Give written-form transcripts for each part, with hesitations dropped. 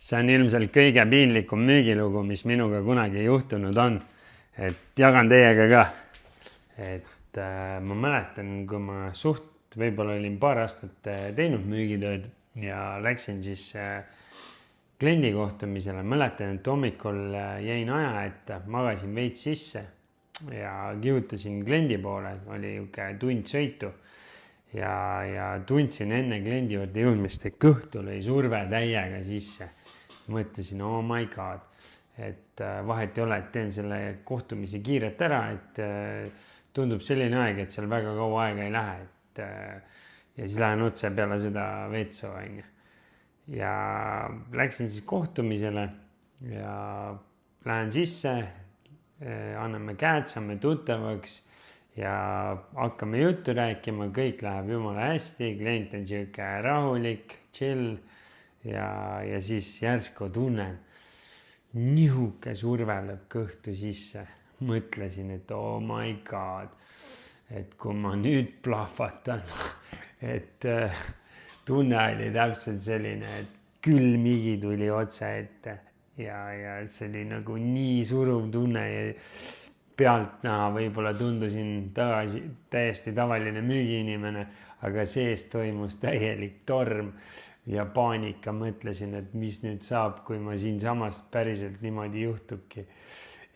See on ilmselt kõige piinlikum müügilugu, mis minuga kunagi juhtunud on. Et jagan teiega ka. Ma mäletan, kui ma võib-olla olin paar aastat teinud müügitööd ja läksin siis kliendi kohtumisele. Mäletan, et hommikul jäin aja ette, magasin veits sisse ja kihutasin kliendi poole. Oli tund sõitu ja tundsin enne kliendi juurde jõudmist, et kõhtu lõi surve täiega sisse. Mõtlesin, oh my god, et vahet ei ole, et teen selle kohtumise kiirelt ära, et tundub selline aeg, et seal väga kaua aega ei lähe, ja siis lähen otse peale seda vetsu. Ja läksin siis kohtumisele ja lähen sisse, anname käed, saame tuttavaks ja hakkame juttu rääkima, kõik läheb jumala hästi, klient on siuke rahulik, chill. Ja siis järsku tunnen, nihuke surve lööb kõhtu sisse. Mõtlesin, et oh my god, et kui ma nüüd plahvatan, et tunne oli täpselt selline, et külm higi tuli otse ette ja see oli nagu nii suruv tunne ja pealt näha võib-olla tundusin täiesti tavaline müügiinimene, aga sees toimus täielik torm. Ja paanika, mõtlesin, et mis nüüd saab, kui ma siinsamast päriselt niimoodi juhtubki.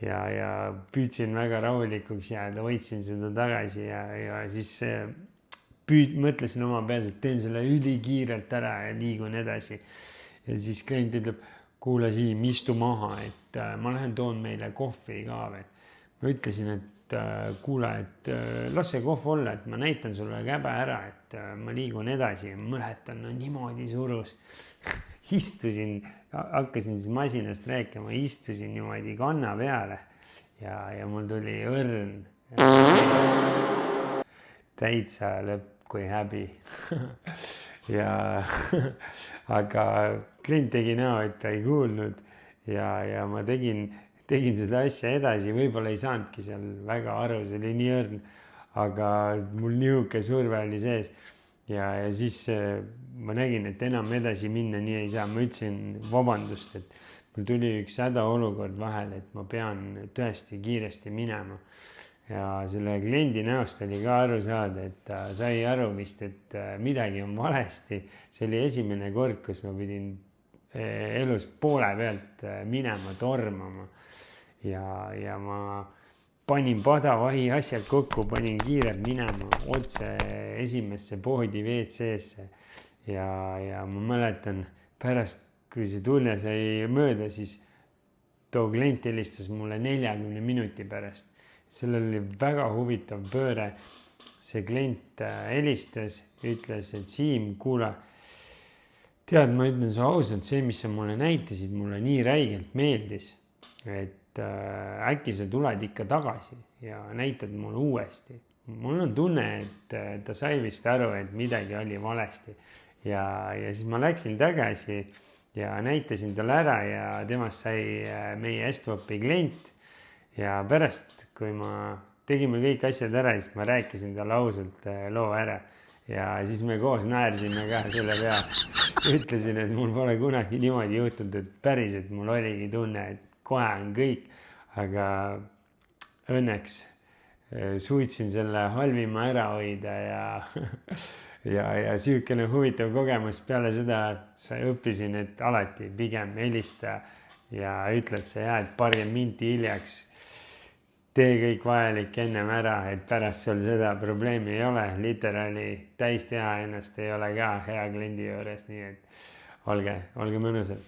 Ja püüdsin väga rahulikuks jääda, hoidsin seda tagasi ja siis mõtlesin oma peas, et teen selle ülikiirelt ära ja liigun edasi. Ja siis klient ütleb, kuule Siim, istu maha, et ma lähen toon meile kohvi ka veel. Ma ütlesin, et kuule, et las see kohv olla, et ma näitan sulle käbe ära, et ma liigun edasi ja mõletan, no niimoodi surus. Istusin, hakkasin siis masinast rääkima, istusin niimoodi kanna peale ja mul tuli õrn. Täitsa lõpp kui häbi. Aga klient tegi näo, et ta ei kuulnud ja ma tegin seda asja edasi, võib-olla ei saanudki seal väga aru, see oli nii õrn, aga mul nihuke surve oli sees ja siis ma nägin, et enam edasi minna nii ei saa. Ma ütlesin vabandust, et mul tuli üks hädaolukord vahele, et ma pean tõesti kiiresti minema ja selle kliendi näost oli ka aru saada, et ta sai aru vist, et midagi on valesti. See oli esimene kord, kus ma pidin elus poole pealt minema, tormama. Ja ma panin padavahi asjad kokku, panin kiirelt minema otse esimesse poodi WC-sse ja ma mäletan pärast, kui see tunne sai mööda, siis too klient helistas mulle 40 minuti pärast. Sellel oli väga huvitav pööre. See klient helistas, ütles, et Siim, kuule, tead, ma ütlen su ausalt, see, mis sa mulle näitasid, mulle nii räigelt meeldis, et äkki sa tuled ikka tagasi ja näitad mulle uuesti. Mul on tunne, et ta sai vist aru, et midagi oli valesti ja siis ma läksin tagasi ja näitasin talle ära ja temast sai meie Estvopi klient ja pärast, kui ma tegime kõik asjad ära, siis ma rääkisin talle ausalt loo ära ja siis me koos naersime ka selle peale. Ütlesin, et mul pole kunagi niimoodi juhtunud, et päriselt mul oligi tunne, et kohe on kõik, aga õnneks suutsin selle halvima ära hoida ja siukene huvitav kogemus. Peale seda õppisin, et alati pigem helista ja ütled sa jääd 20 minti hiljaks. Tee kõik vajalik ennem ära, et pärast sul seda probleemi ei ole. Literaali täis teha ennast ei ole ka hea kliendi juures, nii et olge mõnusad.